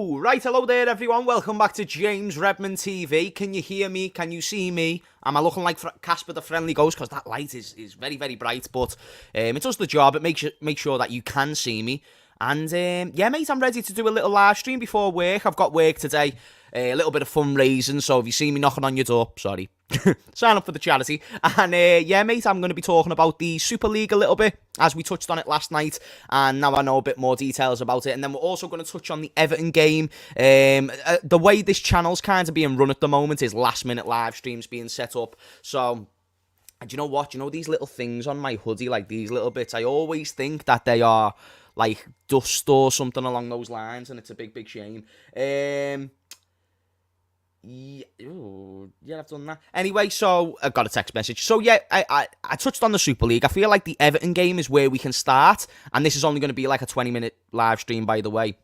Right, hello there everyone, welcome back to James Redmond TV. Can you hear me? Can you see me? Am I looking like Casper the Friendly Ghost? Because that light is very, very bright, but it does the job. It makes sure that you can see me. And yeah, mate, I'm ready to do a little live stream before work. I've got work today, a little bit of fundraising, so if you see me knocking on your door, sorry, sign up for the charity. And yeah, mate, I'm going to be talking about the Super League a little bit, as we touched on it last night, and now I know a bit more details about it. And then we're also going to touch on the Everton game. The way this channel's kind of being run at the moment is last-minute live streams being set up. So, and you know what? You know these little things on my hoodie, like these little bits? I always think that they are like dust or something along those lines, and it's a big, big shame. Yeah, I've done that. Anyway, so I got a text message. So yeah, I touched on the Super League. I feel like the Everton game is where we can start, and this is only going to be like a 20-minute live stream, by the way.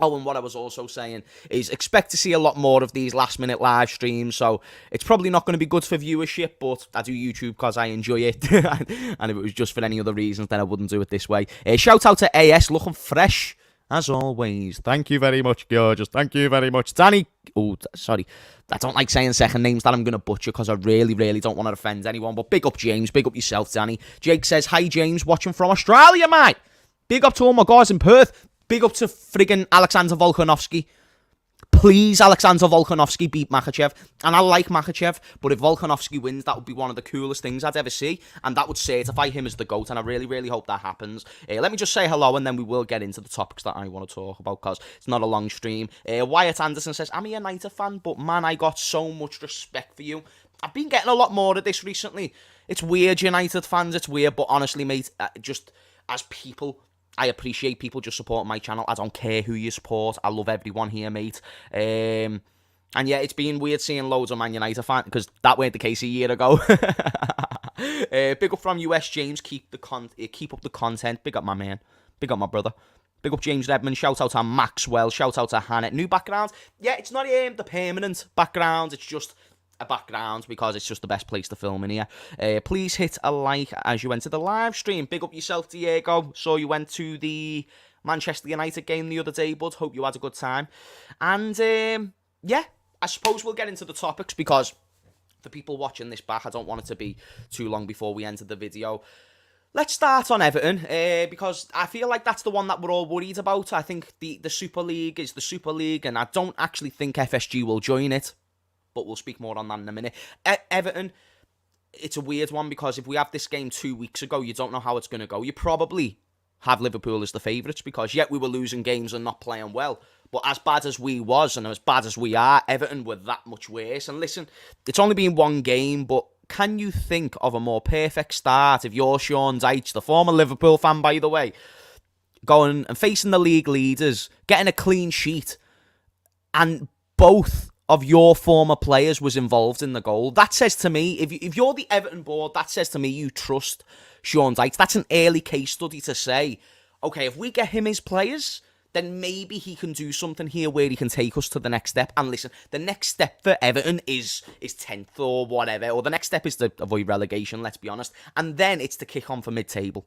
Oh, and what I was also saying is expect to see a lot more of these last-minute live streams, so it's probably not going to be good for viewership, but I do YouTube because I enjoy it, and if it was just for any other reasons, then I wouldn't do it this way. Shout out to AS, looking fresh, as always. Thank you very much, gorgeous. Thank you very much. Danny, oh, sorry, I don't like saying second names that I'm going to butcher because I really, really don't want to offend anyone, but big up James, big up yourself, Danny. Jake says, hi James, watching from Australia, mate. Big up to all my guys in Perth. Big up to friggin' Alexander Volkanovski. Please, Alexander Volkanovski beat Makhachev. And I like Makhachev, but if Volkanovski wins, that would be one of the coolest things I'd ever see. And that would certify him as the GOAT, and I really, really hope that happens. Let me just say hello, and then we will get into the topics that I want to talk about, because it's not a long stream. Wyatt Anderson says, I'm a United fan, but man, I got so much respect for you. I've been getting a lot more of this recently. It's weird, United fans, it's weird, but honestly, mate, just as people, I appreciate people just supporting my channel. I don't care who you support. I love everyone here, mate. And yeah, it's been weird seeing loads of Man United fans, because that weren't the case a year ago. Big up from US, James. Keep up the content. Big up my man. Big up my brother. Big up James Redmond. Shout out to Maxwell. Shout out to Hannah. New background. Yeah, it's not the permanent background. It's just a background because it's just the best place to film in here. Please hit a like as you enter the live stream. Big up yourself, Diego. Saw you went to the Manchester United game the other day, bud. Hope you had a good time. And yeah, I suppose we'll get into the topics, because for people watching this back, I don't want it to be too long before we enter the video. Let's start on Everton, because I feel like that's the one that we're all worried about. I think the Super League is the Super League, and I don't actually think FSG will join it. But we'll speak more on that in a minute. Everton, it's a weird one, because if we have this game 2 weeks ago, you don't know how it's going to go. You probably have Liverpool as the favourites, because yet we were losing games and not playing well. But as bad as we was, and as bad as we are, Everton were that much worse. And listen, it's only been one game, but can you think of a more perfect start if you're Sean Dyche, the former Liverpool fan, by the way, going and facing the league leaders, getting a clean sheet, and both of your former players was involved in the goal? That says to me, if you're the Everton board, that says to me you trust Sean Dyche. That's an early case study to say, okay, if we get him his players, then maybe he can do something here where he can take us to the next step. And listen, the next step for Everton is 10th or whatever, or the next step is to avoid relegation, let's be honest. And then it's to kick on for mid-table.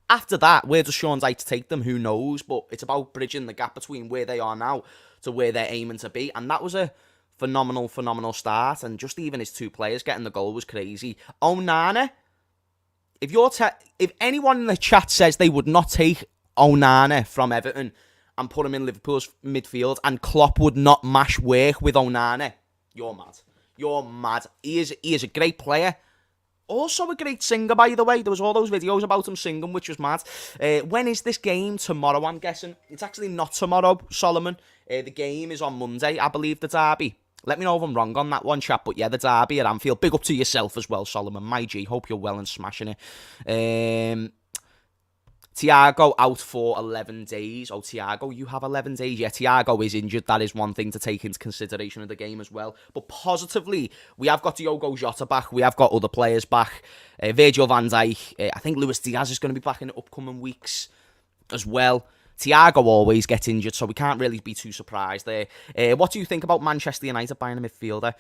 After that, where does Sean Dyche take them? Who knows? But it's about bridging the gap between where they are now to where they're aiming to be. And that was a phenomenal, phenomenal start. And just even his two players getting the goal was crazy. Onana, if anyone in the chat says they would not take Onana from Everton and put him in Liverpool's midfield, and Klopp would not mash work with Onana, you're mad. You're mad. He is a great player. Also a great singer, by the way. There was all those videos about him singing, which was mad. When is this game? Tomorrow, I'm guessing. It's actually not tomorrow, Solomon. The game is on Monday, I believe, the derby. Let me know if I'm wrong on that one, chat. But yeah, the derby at Anfield. Big up to yourself as well, Solomon. My G, hope you're well and smashing it. Thiago out for 11 days. Oh, Thiago, you have 11 days. Yeah, Thiago is injured. That is one thing to take into consideration of the game as well. But positively, we have got Diogo Jota back. We have got other players back. Virgil van Dijk. I think Luis Diaz is going to be back in the upcoming weeks as well. Thiago always gets injured, so we can't really be too surprised there. What do you think about Manchester United buying a midfielder?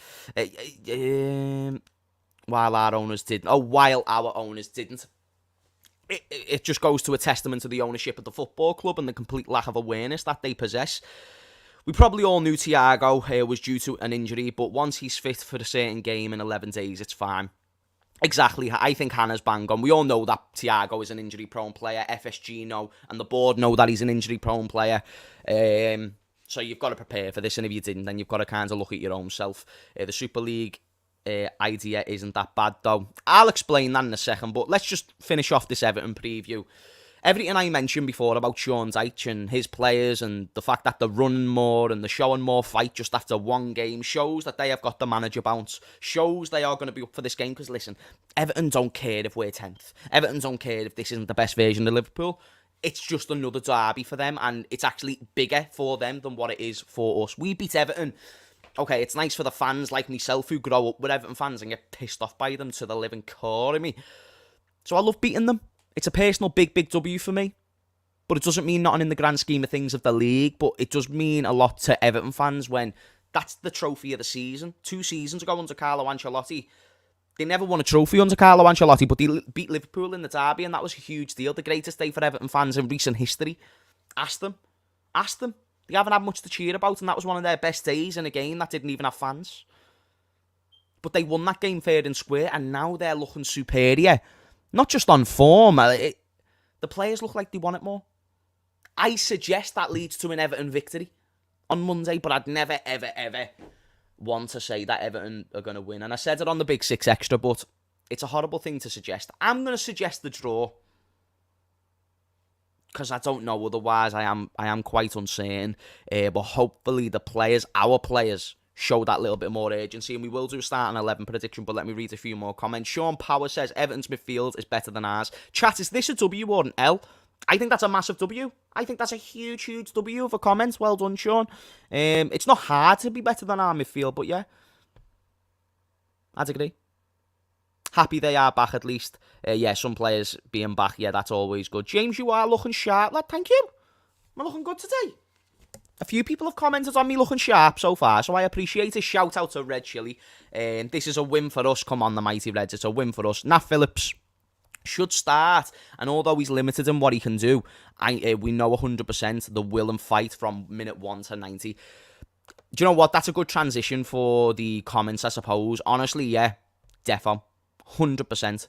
While our owners didn't. It just goes to a testament to the ownership of the football club and the complete lack of awareness that they possess. We probably all knew Thiago was due to an injury, but once he's fit for a certain game in 11 days, it's fine. Exactly. I think Hannah's bang on. We all know that Thiago is an injury-prone player. FSG know, and the board know that he's an injury-prone player. So you've got to prepare for this, and if you didn't, then you've got to kind of look at your own self. The Super League idea isn't that bad, though. I'll explain that in a second, but let's just finish off this Everton preview. Everything I mentioned before about Sean Dyche and his players and the fact that they're running more and they're showing more fight just after one game shows that they have got the manager bounce. Shows they are going to be up for this game because, listen, Everton don't care if we're 10th. Everton don't care if this isn't the best version of Liverpool. It's just another derby for them, and it's actually bigger for them than what it is for us. We beat Everton. Okay, it's nice for the fans like myself who grow up with Everton fans and get pissed off by them to the living core of me. So I love beating them. It's a personal big W for me. But it doesn't mean nothing in the grand scheme of things of the league. But it does mean a lot to Everton fans when that's the trophy of the season. 2 seasons ago under Carlo Ancelotti, they never won a trophy under Carlo Ancelotti, but they beat Liverpool in the derby, and that was a huge deal. The greatest day for Everton fans in recent history. Ask them. They haven't had much to cheer about, and that was one of their best days in a game that didn't even have fans. But they won that game fair and square, and now they're looking superior. Not just on form. The players look like they want it more. I suggest that leads to an Everton victory on Monday, but I'd never, ever want to say that Everton are going to win. And I said it on the Big Six Extra, but it's a horrible thing to suggest. I'm going to suggest the draw because I don't know. Otherwise, I am quite uncertain. But hopefully the players, our players, show that little bit more urgency, and we will do a starting 11 prediction, but let me read a few more comments. Sean Power says Everton's midfield is better than ours. Chat, is this a W or an L? I think that's a massive W. I think that's a huge W for comments. Well done, Sean. It's not hard to be better than our midfield, but yeah, I'd agree. Happy they are back at least. Yeah, some players being back, yeah, that's always good. James, you are looking sharp, lad. Thank you. I'm looking good today. A few people have commented on me looking sharp so far, so I appreciate it. Shout out to Red Chili. This is a win for us. Come on, the mighty Reds. It's a win for us. Nat Phillips should start, and although he's limited in what he can do, we know 100% the will and fight from minute 1 to 90. Do you know what? That's a good transition for the comments, I suppose. Honestly, yeah, defo. 100%.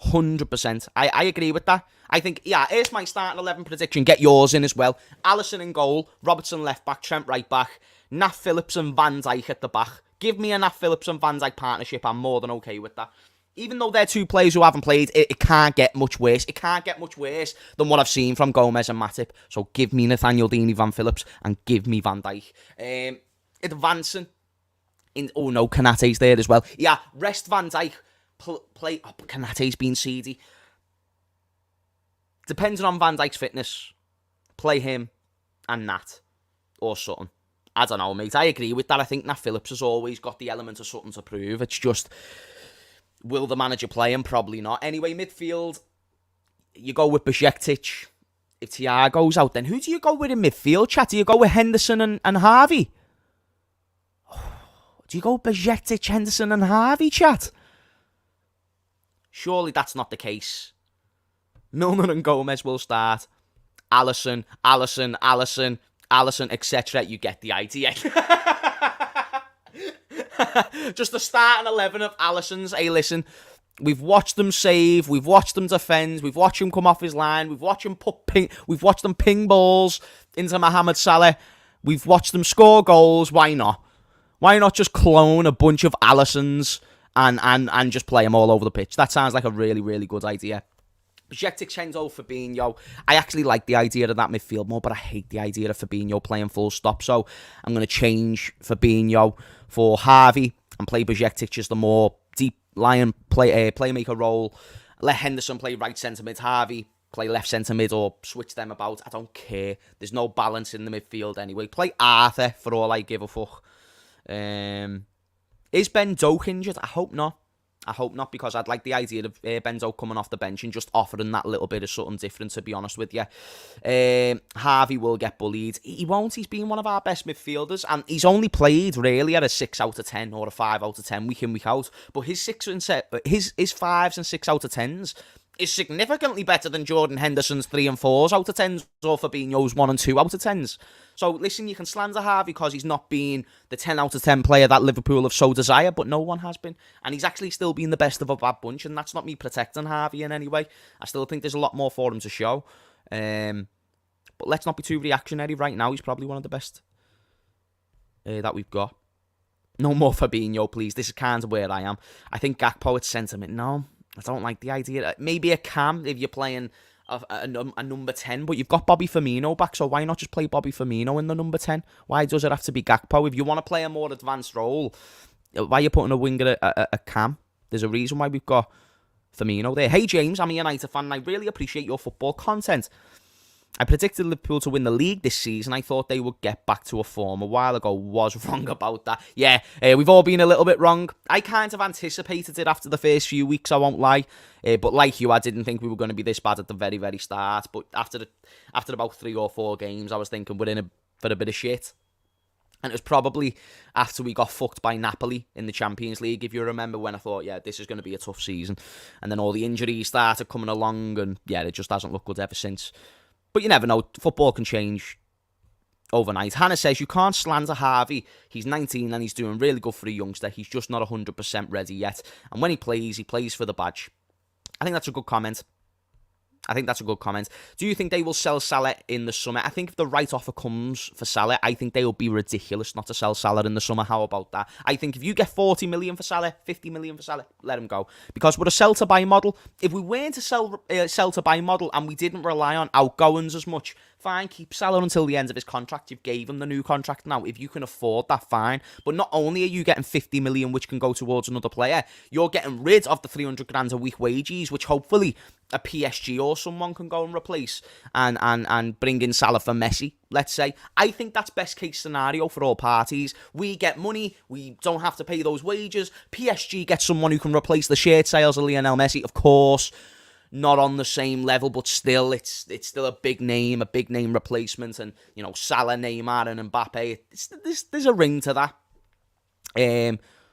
100%. I agree with that. I think, yeah, here's my starting 11 prediction. Get yours in as well. Alisson in goal, Robertson left back, Trent right back, Nat Phillips and Van Dijk at the back. Give me a Nat Phillips and Van Dijk partnership. I'm more than okay with that. Even though they're 2 players who haven't played, it can't get much worse. It can't get much worse than what I've seen from Gomez and Matip. So give me Nathaniel Deeney, Van Phillips, and give me Van Dijk. Advancing. Oh no, Kanate's there as well. Yeah, rest Van Dijk. Play. Oh, Kanate's been seedy. Depending on Van Dijk's fitness, play him and Nat or something. I don't know, mate. I agree with that. I think Nat Phillips has always got the element of something to prove. It's just, will the manager play him? Probably not. Anyway, midfield, you go with Bajcetic. If Thiago's out, then who do you go with in midfield, chat? Do you go with Henderson and Harvey? Do you go Bajcetic, Henderson and Harvey, chat? Surely that's not the case. Milner and Gomez will start. Alisson, etc. You get the idea. Just the starting 11 of Alisson's. Hey, listen, we've watched them save, we've watched them defend, we've watched him come off his line, we've watched them ping balls into Mohamed Salah, we've watched them score goals. Why not? Why not just clone a bunch of Alissons and just play them all over the pitch? That sounds like a really, really good idea. Bajcetic, Chenzo, Fabinho. I actually like the idea of that midfield more, but I hate the idea of Fabinho playing full stop. So I'm going to change Fabinho for Harvey and play Bajcetic as the more deep lying playmaker role. Let Henderson play right centre mid, Harvey play left centre mid, or switch them about. I don't care. There's no balance in the midfield anyway. Play Arthur for all I give a fuck. Is Ben Doak injured? I hope not. Because I'd like the idea of Ben Doak coming off the bench and just offering that little bit of something different, to be honest with you. Harvey will get bullied. He won't. He's been one of our best midfielders, and he's only played really at a 6 out of 10 or a 5 out of 10 week in, week out. But his 5s and 6 out of 10s is significantly better than Jordan Henderson's 3 and 4s out of 10s or Fabinho's 1 and 2 out of 10s. So listen, you can slander Harvey because he's not been the 10 out of 10 player that Liverpool have so desired, but no one has been. And he's actually still been the best of a bad bunch, and that's not me protecting Harvey in any way. I still think there's a lot more for him to show. But let's not be too reactionary. Right now, he's probably one of the best that we've got. No more Fabinho, please. This is kind of where I am. I think Gakpo, it's sentiment. No, I don't like the idea. Maybe a Cam if you're playing a number 10, but you've got Bobby Firmino back, so why not just play Bobby Firmino in the number 10? Why does it have to be Gakpo? If you want to play a more advanced role, why are you putting a winger a Cam? There's a reason why we've got Firmino there. Hey James, I'm a United fan and I really appreciate your football content. I predicted Liverpool to win the league this season. I thought they would get back to a form a while ago. Was wrong about that. Yeah, we've all been a little bit wrong. I kind of anticipated it after the first few weeks, I won't lie. But like you, I didn't think we were going to be this bad at the very, very start. But after about 3 or 4 games, I was thinking we're in for a bit of shit. And it was probably after we got fucked by Napoli in the Champions League, if you remember, when I thought, yeah, this is going to be a tough season. And then all the injuries started coming along, and yeah, it just hasn't looked good ever since. But you never know. Football can change overnight. Hannah says, you can't slander Harvey. He's 19 and he's doing really good for a youngster. He's just not 100% ready yet. And when he plays for the badge. I think that's a good comment. Do you think they will sell Salah in the summer? I think if the right offer comes for Salah, I think they will be ridiculous not to sell Salah in the summer. How about that? I think if you get 40 million for Salah, 50 million for Salah, let him go. Because we're a sell-to-buy model. If we weren't a sell-to-buy model and we didn't rely on outgoings as much, fine, keep Salah until the end of his contract. You've gave him the new contract now. If you can afford that, fine. But not only are you getting 50 million, which can go towards another player, you're getting rid of the 300 grand a week wages, which hopefully a PSG or someone can go and replace and bring in Salah for Messi, let's say. I think that's best case scenario for all parties. We get money, we don't have to pay those wages. PSG gets someone who can replace the shirt sales of Lionel Messi, of course. Not on the same level, but still, it's still a big name replacement. And, you know, Salah, Neymar and Mbappe, there's a ring to that.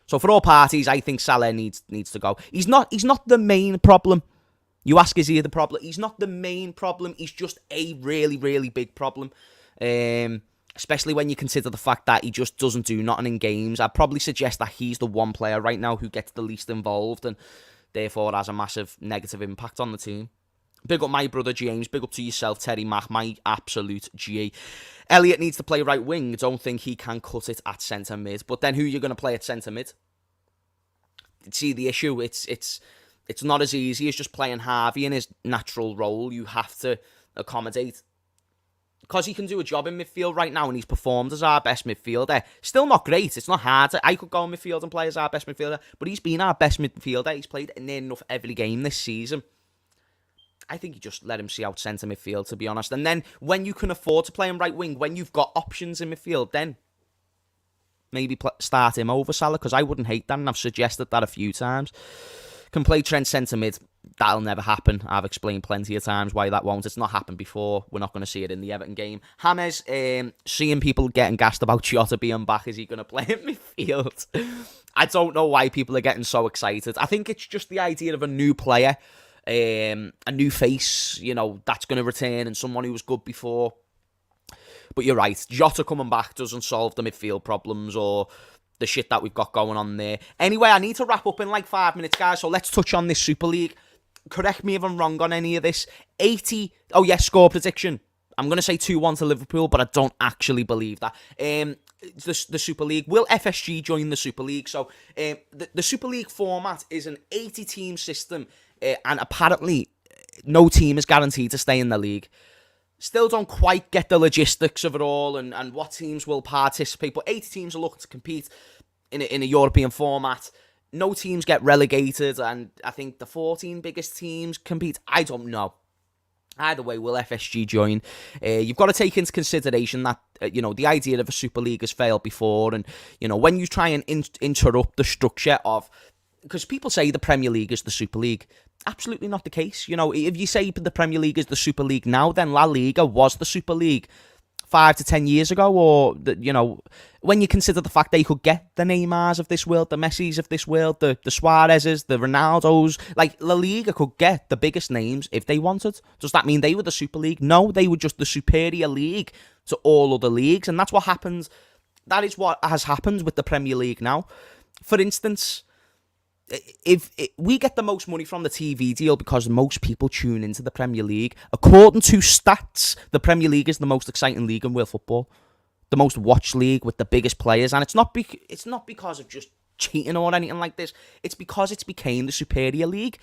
So for all parties, I think Salah needs to go. He's not the main problem. You ask, is he the problem? He's not the main problem. He's just a really, really big problem. Especially when you consider the fact that he just doesn't do nothing in games. I'd probably suggest that he's the one player right now who gets the least involved and therefore has a massive negative impact on the team. Big up my brother James. Big up to yourself, Terry Mack, my absolute G. Elliot needs to play right wing. Don't think he can cut it at centre mid. But then who are you going to play at centre mid? See the issue. It's not as easy as just playing Harvey in his natural role. You have to accommodate. Because he can do a job in midfield right now and he's performed as our best midfielder. Still not great. It's not hard. I could go in midfield and play as our best midfielder. But he's been our best midfielder. He's played near enough every game this season. I think you just let him see out centre midfield, to be honest. And then when you can afford to play him right wing, when you've got options in midfield, then maybe start him over Salah. Because I wouldn't hate that and I've suggested that a few times. Can play Trent centre mid. That'll never happen. I've explained plenty of times why that won't. It's not happened before. We're not going to see it in the Everton game. James, seeing people getting gassed about Jota being back. Is he going to play in midfield? I don't know why people are getting so excited. I think it's just the idea of a new player, a new face, you know, that's going to return and someone who was good before. But you're right. Jota coming back doesn't solve the midfield problems or the shit that we've got going on there. Anyway, I need to wrap up in like 5 minutes, guys, so let's touch on this Super League. Correct me if I'm wrong on any of this. Score prediction. I'm going to say 2-1 to Liverpool, but I don't actually believe that. The Super League. Will FSG join the Super League? So, the Super League format is an 80-team system, and apparently no team is guaranteed to stay in the league. Still don't quite get the logistics of it all and what teams will participate, but 80 teams are looking to compete in a European format. No teams get relegated, and I think the 14 biggest teams compete. I don't know. Either way, will FSG join? You've got to take into consideration that, the idea of a Super League has failed before, and, when you try and interrupt the structure of... Because people say the Premier League is the Super League. Absolutely not the case. If you say the Premier League is the Super League now, then La Liga was the Super League 5 to 10 years ago, or when you consider the fact they could get the Neymars of this world, the Messis of this world, the Suarez's, the Ronaldos, like La Liga could get the biggest names if they wanted. Does that mean they were the Super League? No, they were just the superior league to all other leagues, and that's what happens. That is what has happened with the Premier League now. For instance, if we get the most money from the TV deal because most people tune into the Premier League. According to stats, the Premier League is the most exciting league in world football, the most watched league with the biggest players, and it's not because of just cheating or anything like this. It's because it's became the superior league.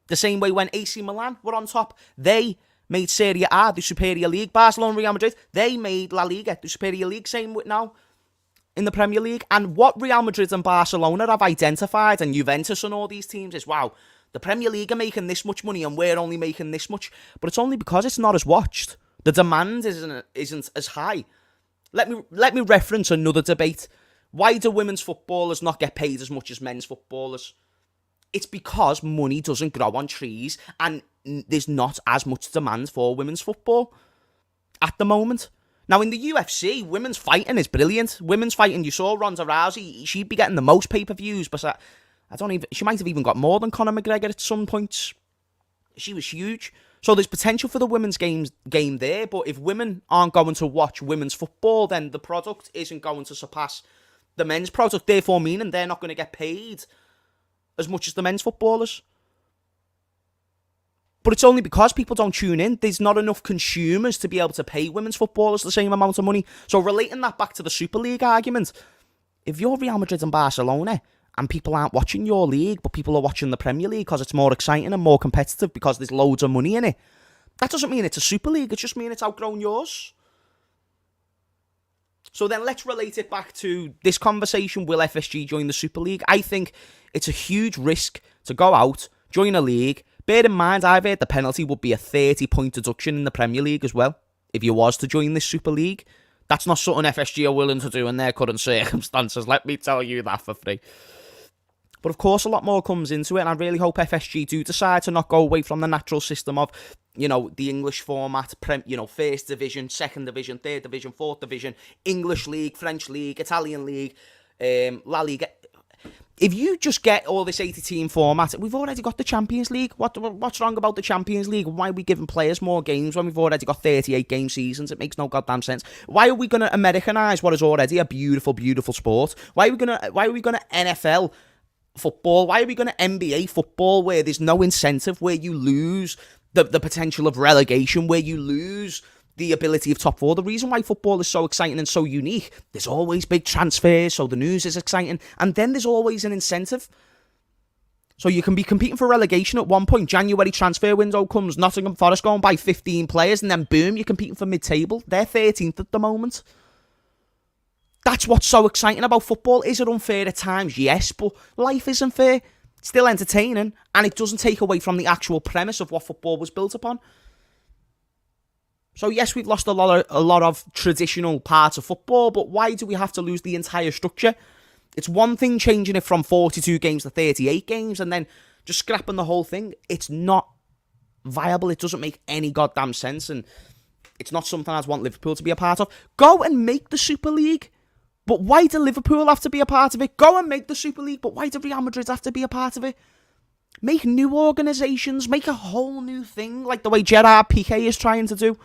The same way when AC Milan were on top, they made Serie A the superior league. Barcelona, Real Madrid, they made La Liga the superior league. Same with now in the Premier League. And what Real Madrid and Barcelona have identified, and Juventus and all these teams, is, wow, the Premier League are making this much money and we're only making this much. But it's only because it's not as watched. The demand isn't as high. Let me reference another debate. Why do women's footballers not get paid as much as men's footballers? It's because money doesn't grow on trees and there's not as much demand for women's football at the moment. Now, in the UFC, women's fighting is brilliant. Women's fighting, you saw Ronda Rousey, she'd be getting the most pay-per-views, but she might have even got more than Conor McGregor at some points. She was huge. So there's potential for the women's game there, but if women aren't going to watch women's football, then the product isn't going to surpass the men's product, therefore meaning they're not going to get paid as much as the men's footballers. But it's only because people don't tune in. There's not enough consumers to be able to pay women's footballers the same amount of money. So relating that back to the Super League argument, if you're Real Madrid and Barcelona and people aren't watching your league, but people are watching the Premier League because it's more exciting and more competitive because there's loads of money in it, that doesn't mean it's a Super League. It just means it's outgrown yours. So then let's relate it back to this conversation. Will FSG join the Super League? I think it's a huge risk to go out, join a league. Bear in mind, I've heard the penalty would be a 30-point deduction in the Premier League as well, if you was to join this Super League. That's not something FSG are willing to do in their current circumstances, let me tell you that for free. But of course, a lot more comes into it, and I really hope FSG do decide to not go away from the natural system of, the English format, First Division, Second Division, Third Division, Fourth Division, English League, French League, Italian League, La Liga. If you just get all this 80-team format, we've already got the Champions League. What's wrong about the Champions League? Why are we giving players more games when we've already got 38-game seasons? It makes no goddamn sense. Why are we going to Americanise what is already a beautiful, beautiful sport? Why are we going to NFL football? Why are we going to NBA football where there's no incentive, where you lose the potential of relegation, where you lose the ability of top four? The reason why football is so exciting and so unique, there's always big transfers, so the news is exciting, and then there's always an incentive. So you can be competing for relegation at one point, January transfer window comes, Nottingham Forest go and buy 15 players, and then boom, you're competing for mid-table. They're 13th at the moment. That's what's so exciting about football. Is it unfair at times? Yes, but life isn't fair. It's still entertaining, and it doesn't take away from the actual premise of what football was built upon. So yes, we've lost a lot of traditional parts of football, but why do we have to lose the entire structure? It's one thing changing it from 42 games to 38 games and then just scrapping the whole thing. It's not viable. It doesn't make any goddamn sense, and it's not something I'd want Liverpool to be a part of. Go and make the Super League. But why do Liverpool have to be a part of it? Go and make the Super League, but why do Real Madrid have to be a part of it? Make new organisations, make a whole new thing, like the way Gerard Piqué is trying to do.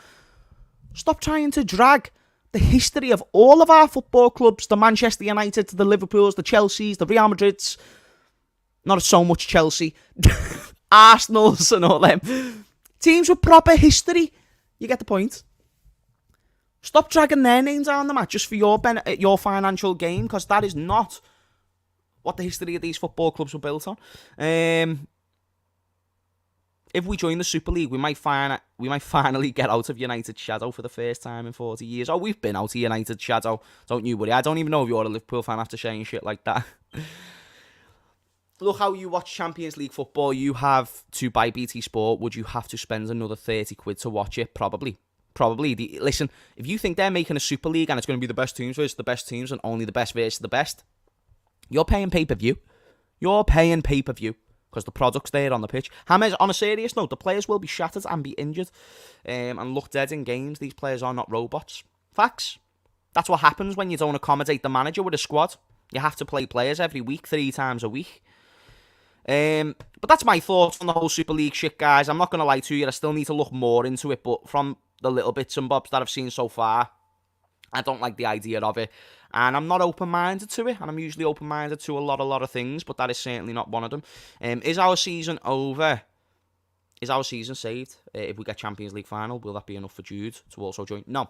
Stop trying to drag the history of all of our football clubs, the Manchester United, the Liverpools, the Chelseas, the Real Madrids, not so much Chelsea, Arsenals and all them. Teams with proper history. You get the point. Stop dragging their names down the mat just for your financial gain, because that is not what the history of these football clubs were built on. If we join the Super League, we might finally get out of United's shadow for the first time in 40 years. Oh, we've been out of United's shadow. Don't you worry. I don't even know if you're a Liverpool fan after saying shit like that. Look how you watch Champions League football. You have to buy BT Sport. Would you have to spend another 30 quid to watch it? Probably. Listen, if you think they're making a Super League and it's going to be the best teams versus the best teams and only the best versus the best, you're paying pay-per-view. Because the product's there on the pitch. Hammers, on a serious note, the players will be shattered and be injured and look dead in games. These players are not robots. Facts. That's what happens when you don't accommodate the manager with a squad. You have to play players every week, 3 times a week. But that's my thoughts on the whole Super League shit, guys. I'm not going to lie to you. I still need to look more into it. But from the little bits and bobs that I've seen so far, I don't like the idea of it. And I'm not open-minded to it. And I'm usually open-minded to a lot of things. But that is certainly not one of them. Is our season over? Is our season saved? If we get Champions League final, will that be enough for Jude to also join? No.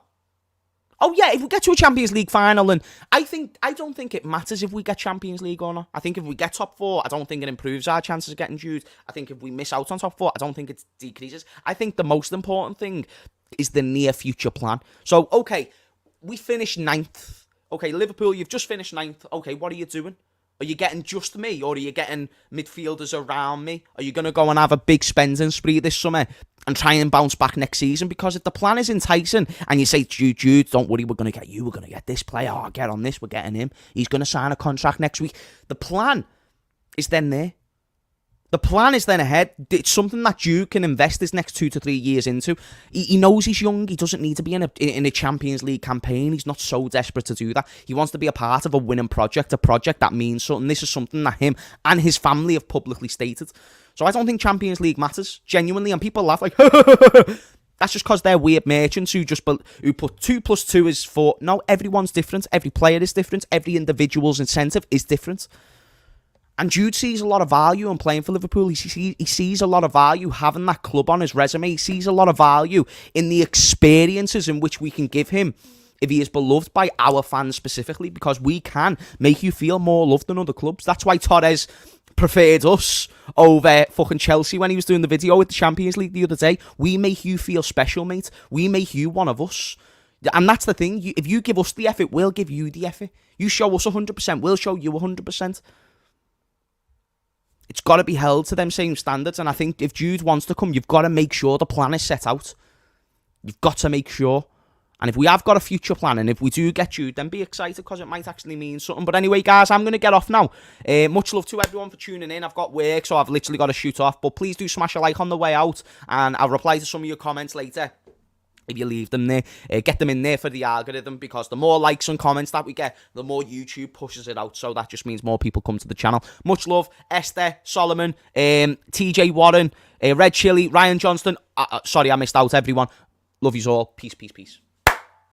Oh yeah, if we get to a Champions League final, and I don't think it matters if we get Champions League or not. I think if we get top 4, I don't think it improves our chances of getting Jude. I think if we miss out on top 4, I don't think it decreases. I think the most important thing is the near future plan. So, okay, we finished 9th. Okay, Liverpool, you've just finished 9th. Okay, what are you doing? Are you getting just me, or are you getting midfielders around me? Are you going to go and have a big spending spree this summer and try and bounce back next season? Because if the plan is enticing and you say, Jude, don't worry, we're going to get you, we're going to get this player, oh, get on this, we're getting him, he's going to sign a contract next week. The plan is then there. The plan is then ahead. It's something that Jude can invest his next 2 to 3 years into. He knows he's young. He doesn't need to be in a Champions League campaign. He's not so desperate to do that. He wants to be a part of a winning project, a project that means something. This is something that him and his family have publicly stated. So I don't think Champions League matters, genuinely. And people laugh like, that's just because they're weird merchants who put 2 plus 2 is 4. No, everyone's different. Every player is different. Every individual's incentive is different. And Jude sees a lot of value in playing for Liverpool. He sees a lot of value having that club on his resume. He sees a lot of value in the experiences in which we can give him if he is beloved by our fans specifically, because we can make you feel more loved than other clubs. That's why Torres preferred us over fucking Chelsea when he was doing the video with the Champions League the other day. We make you feel special, mate. We make you one of us. And that's the thing. If you give us the effort, we'll give you the effort. You show us 100%, we'll show you 100%. It's got to be held to them same standards. And I think if Jude wants to come, you've got to make sure the plan is set out. You've got to make sure. And if we have got a future plan, and if we do get Jude, then be excited, because it might actually mean something. But anyway, guys, I'm going to get off now. Much love to everyone for tuning in. I've got work, so I've literally got to shoot off. But please do smash a like on the way out. And I'll reply to some of your comments later. If you leave them there, get them in there for the algorithm, because the more likes and comments that we get, the more YouTube pushes it out. So that just means more people come to the channel. Much love, Esther, Solomon, TJ Warren, Red Chili, Ryan Johnston. Sorry, I missed out, everyone. Love yous all. Peace, peace, peace.